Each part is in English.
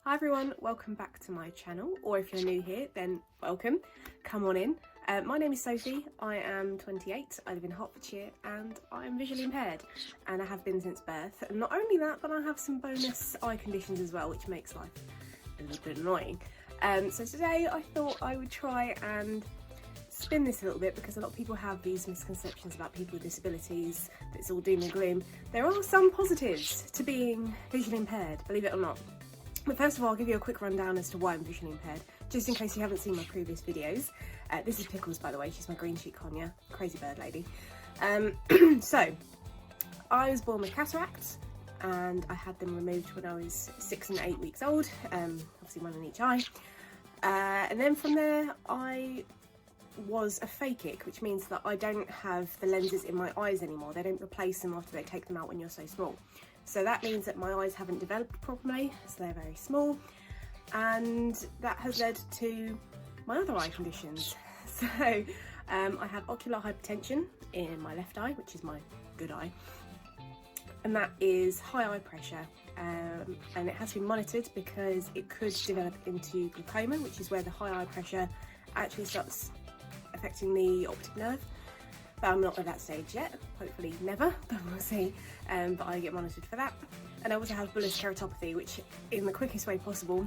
Hi everyone, welcome back to my channel, or if you're new here then welcome, come on in. My name is Sophie, I am 28, I live in Hertfordshire and I'm visually impaired and I have been since birth. And not only that, but I have some bonus eye conditions as well, which makes life a little bit annoying. So today I thought I would try and spin this a little bit because a lot of people have these misconceptions about people with disabilities, that it's all doom and gloom. There are some positives to being visually impaired, believe it or not. But first of all, I'll give you a quick rundown as to why I'm visually impaired, just in case you haven't seen my previous videos. This is Pickles, by the way, she's my green sheet conure, crazy bird lady. So, I was born with cataracts, and I had them removed when I was 6 and 8 weeks old, obviously one in each eye. And then from there, I was aphakic, which means that I don't have the lenses in my eyes anymore. They don't replace them after they take them out when you're so small. So that means that my eyes haven't developed properly, so they're very small, and that has led to my other eye conditions. So I have ocular hypertension in my left eye, which is my good eye, and that is high eye pressure, and it has to be monitored because it could develop into glaucoma, which is where the high eye pressure actually starts affecting the optic nerve. But I'm not at that stage yet, hopefully never, but we'll see. But I get monitored for that. And I also have bullous keratopathy, which in the quickest way possible,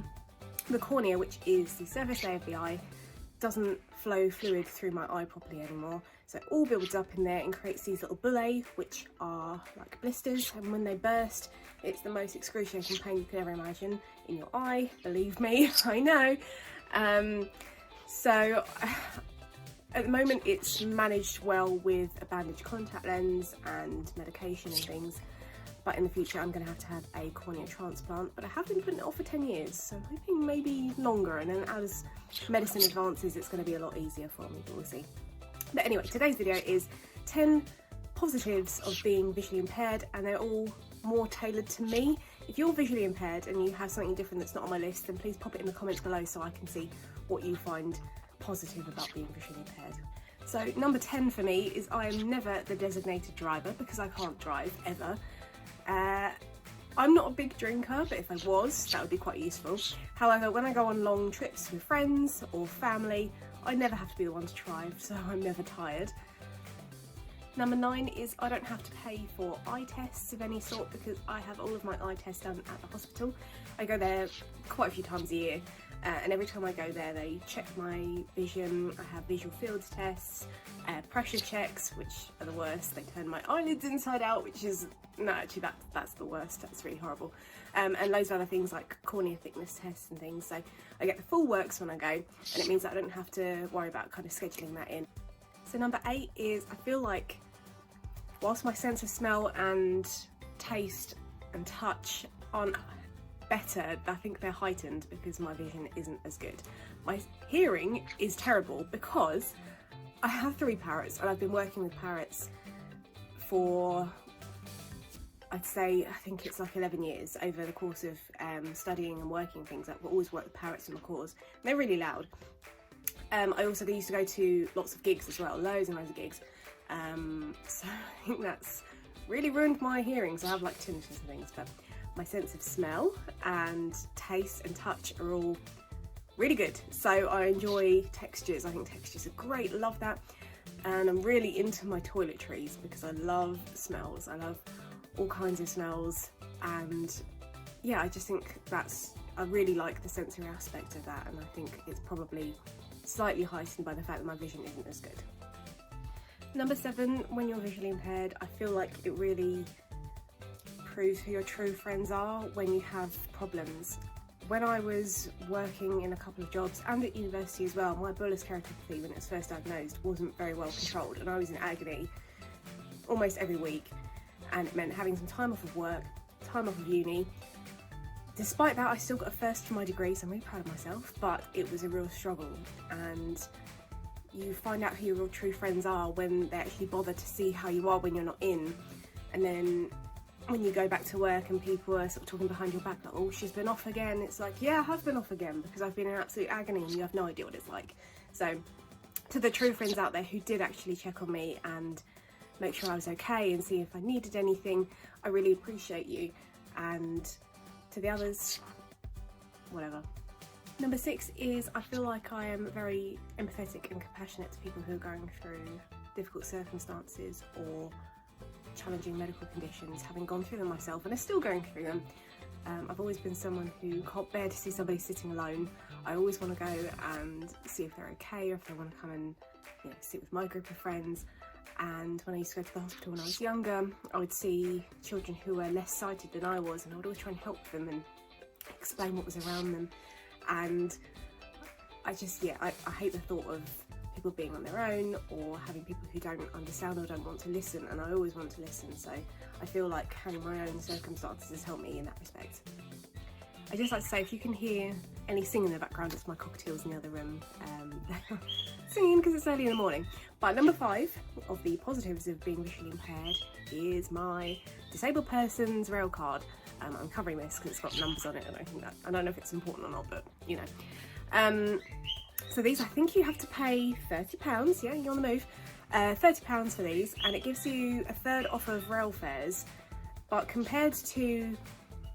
the cornea, which is the surface layer of the eye, doesn't flow fluid through my eye properly anymore. So it all builds up in there and creates these little bullae, which are like blisters, and when they burst, it's the most excruciating pain you could ever imagine in your eye, believe me, I know. So at the moment it's managed well with a bandaged contact lens and medication and things, but in the future I'm going to have a cornea transplant, but I have been putting it off for 10 years, so I'm hoping maybe longer, and then as medicine advances it's going to be a lot easier for me, but we'll see. But anyway, today's video is 10 positives of being visually impaired, and they're all more tailored to me. If you're visually impaired and you have something different that's not on my list, then please pop it in the comments below so I can see what you find positive about being visually impaired. So number 10 for me is I am never the designated driver because I can't drive ever. I'm not a big drinker, but if I was, that would be quite useful. However, when I go on long trips with friends or family, I never have to be the one to drive, so I'm never tired. Number 9 is I don't have to pay for eye tests of any sort because I have all of my eye tests done at the hospital. I go there quite a few times a year. And every time I go there they check my vision. I have visual fields tests, pressure checks, which are the worst. They turn my eyelids inside out, which is, no, actually that's the worst, that's really horrible. And loads of other things like cornea thickness tests and things. So I get the full works when I go, and it means that I don't have to worry about kind of scheduling that in. So number 8 is I feel like whilst my sense of smell and taste and touch aren't better, I think they're heightened because my vision isn't as good. My hearing is terrible because I have 3 parrots and I've been working with parrots for, I'd say, I think it's like 11 years over the course of studying and working things. I've always worked with parrots in my course. They're really loud. I also used to go to lots of gigs as well, loads and loads of gigs. So I think that's really ruined my hearing, so I have like tinnitus and things, but my sense of smell and taste and touch are all really good. So I enjoy textures. I think textures are great, love that. And I'm really into my toiletries because I love smells. I love all kinds of smells, and yeah, I just think I really like the sensory aspect of that, and I think it's probably slightly heightened by the fact that my vision isn't as good. Number 7, when you're visually impaired, I feel like it really proves who your true friends are when you have problems. When I was working in a couple of jobs and at university as well, my bullous keratopathy, when it was first diagnosed, wasn't very well controlled, and I was in agony almost every week, and it meant having some time off of work, time off of uni. Despite that, I still got a first for my degree, so I'm really proud of myself, but it was a real struggle, and you find out who your real true friends are when they actually bother to see how you are when you're not in. And then when you go back to work and people are sort of talking behind your back like, oh, she's been off again, it's like, yeah, I have been off again because I've been in absolute agony and you have no idea what it's like. So to the true friends out there who did actually check on me and make sure I was okay and see if I needed anything, I really appreciate you. And to the others, whatever. Number 6 is I feel like I am very empathetic and compassionate to people who are going through difficult circumstances or challenging medical conditions, having gone through them myself and are still going through them. I've always been someone who can't bear to see somebody sitting alone. I always want to go and see if they're okay, or if they want to come and sit with my group of friends. And when I used to go to the hospital when I was younger, I would see children who were less sighted than I was, and I would always try and help them and explain what was around them. And I just, I hate the thought of people being on their own or having people who don't understand or don't want to listen, and I always want to listen, so I feel like having my own circumstances has helped me in that respect. I just like to say, if you can hear any singing in the background, it's my cockatiels in the other room singing because it's early in the morning. But number 5 of the positives of being visually impaired is my disabled person's Railcard. I'm covering this because it's got numbers on it, and I don't know if it's important or not, but you know. So these, I think you have to pay £30, yeah, you're on the move, £30 for these, and it gives you a third off of rail fares. But compared to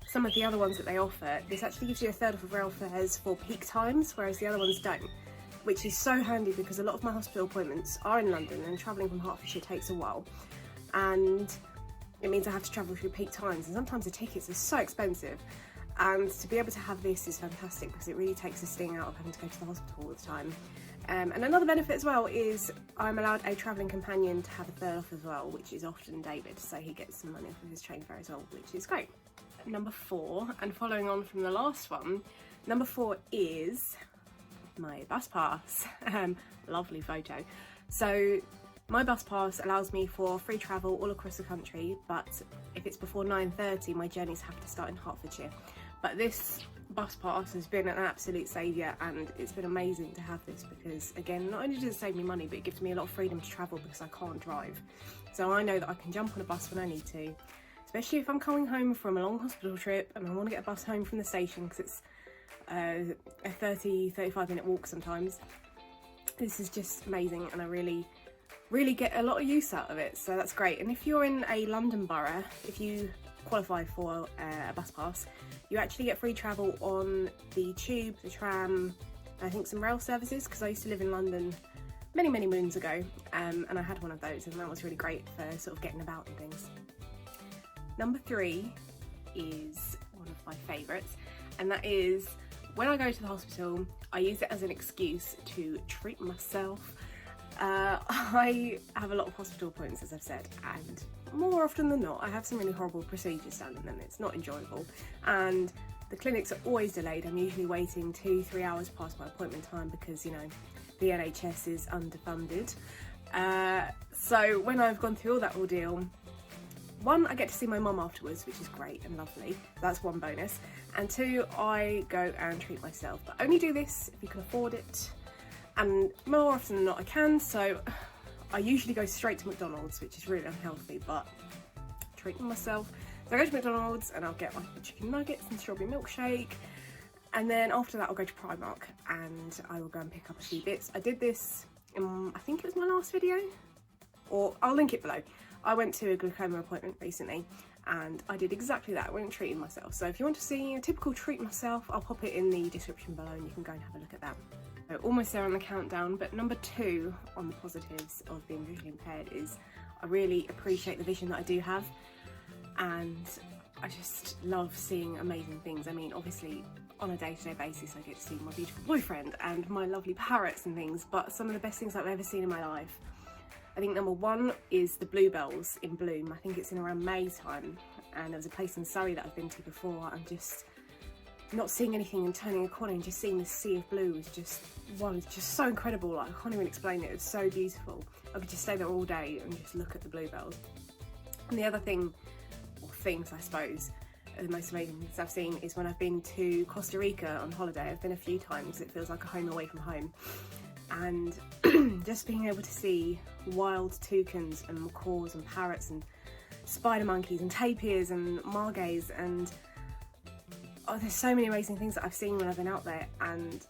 some of the other ones that they offer, this actually gives you a third off of rail fares for peak times, whereas the other ones don't, which is so handy because a lot of my hospital appointments are in London, and travelling from Hertfordshire takes a while, and it means I have to travel through peak times, and sometimes the tickets are so expensive. And to be able to have this is fantastic because it really takes the sting out of having to go to the hospital all the time. And another benefit as well is I'm allowed a travelling companion to have a third off as well, which is often David, so he gets some money off of his train fare as well, which is great. Number 4, and following on from the last one, number 4 is my bus pass. Lovely photo. So my bus pass allows me for free travel all across the country, but if it's before 9:30, my journeys have to start in Hertfordshire. But this bus pass has been an absolute saviour, and it's been amazing to have this because, again, not only does it save me money, but it gives me a lot of freedom to travel because I can't drive. So I know that I can jump on a bus when I need to, especially if I'm coming home from a long hospital trip and I want to get a bus home from the station because it's a 30-35 minute walk sometimes. This is just amazing, and I really get a lot of use out of it, so that's great. And if you're in a London borough, if you qualify for a bus pass, you actually get free travel on the tube, the tram, and I think some rail services, because I used to live in London many moons ago, and I had one of those, and that was really great for sort of getting about and things. Number 3 is one of my favourites, and that is when I go to the hospital, I use it as an excuse to treat myself. I have a lot of hospital appointments, as I've said, and more often than not I have some really horrible procedures done in them. It's not enjoyable, and the clinics are always delayed. I'm usually waiting 2-3 hours past my appointment time because, you know, the NHS is underfunded. So when I've gone through all that ordeal, 1, I get to see my mum afterwards, which is great and lovely. That's one bonus. And 2, I go and treat myself. But only do this if you can afford it. And more often than not I can, so I usually go straight to McDonald's, which is really unhealthy, but treating myself. So I go to McDonald's and I'll get like the chicken nuggets and strawberry milkshake, and then after that I'll go to Primark and I will go and pick up a few bits. I did this in, I think it was my last video, or I'll link it below. I went to a glaucoma appointment recently and I did exactly that. I went treating myself. So if you want to see a typical treat myself, I'll pop it in the description below and you can go and have a look at that. So almost there on the countdown, but number 2 on the positives of being visually impaired is I really appreciate the vision that I do have, and I just love seeing amazing things. I mean, obviously on a day-to-day basis I get to see my beautiful boyfriend and my lovely parrots and things, but some of the best things I've ever seen in my life, I think number 1 is the bluebells in bloom. I think it's in around May time, and there was a place in Surrey that I've been to before. I'm just not seeing anything and turning a corner and just seeing this sea of blue was just, one, it's just so incredible. Like, I can't even explain it. It's so beautiful. I could just stay there all day and just look at the bluebells. And the other thing, or things I suppose, the most amazing things I've seen is when I've been to Costa Rica on holiday. I've been a few times. It feels like a home away from home. And just being able to see wild toucans and macaws and parrots and spider monkeys and tapirs and margays, and there's so many amazing things that I've seen when I've been out there, and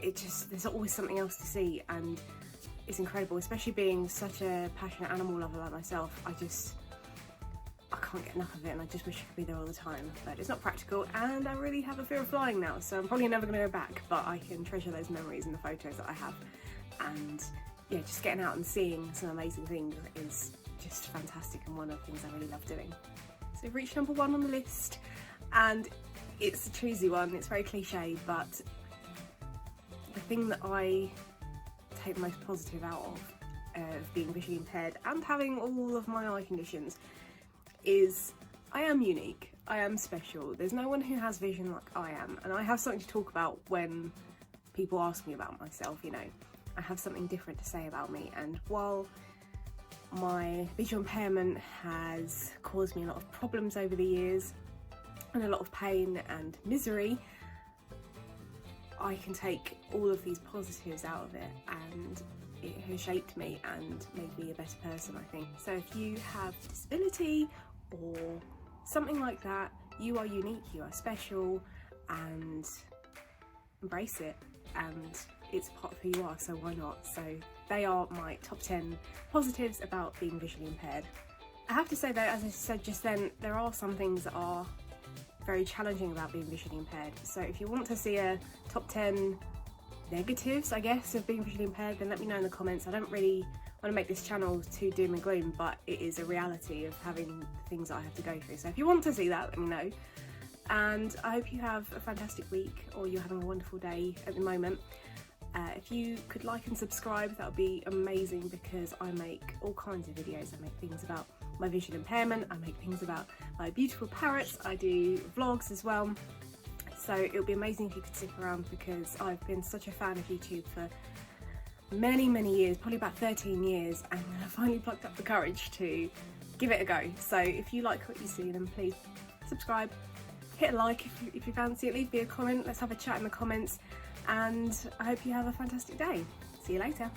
it just, there's always something else to see, and it's incredible, especially being such a passionate animal lover like myself. I can't get enough of it, and I just wish I could be there all the time, but it's not practical, and I really have a fear of flying now, so I'm probably never going to go back, but I can treasure those memories and the photos that I have. And yeah, just getting out and seeing some amazing things is just fantastic, and one of the things I really love doing. So we've reached number 1 on the list, and it's a cheesy one, it's very cliche, but the thing that I take the most positive out of being visually impaired and having all of my eye conditions is I am unique, I am special. There's no one who has vision like I am, and I have something to talk about when people ask me about myself, you know. I have something different to say about me, and while my visual impairment has caused me a lot of problems over the years and a lot of pain and misery, I can take all of these positives out of it, and it has shaped me and made me a better person, I think. So if you have a disability or something like that, you are unique, you are special, and embrace it, and it's part of who you are, so why not? So they are my top 10 positives about being visually impaired. I have to say though, as I said just then, there are some things that are very challenging about being visually impaired. So if you want to see a top 10 negatives, I guess, of being visually impaired, then let me know in the comments. I don't really want to make this channel too doom and gloom, but it is a reality of having things that I have to go through. So if you want to see that, let me know. And I hope you have a fantastic week, or you're having a wonderful day at the moment. If you could like and subscribe, that would be amazing, because I make all kinds of videos. I make things about my visual impairment, I make things about my beautiful parrots, I do vlogs as well. So it would be amazing if you could stick around, because I've been such a fan of YouTube for many years, probably about 13 years, and I finally plucked up the courage to give it a go. So if you like what you see, then please subscribe, hit a like if you fancy it, leave me a comment, let's have a chat in the comments, and I hope you have a fantastic day. See you later.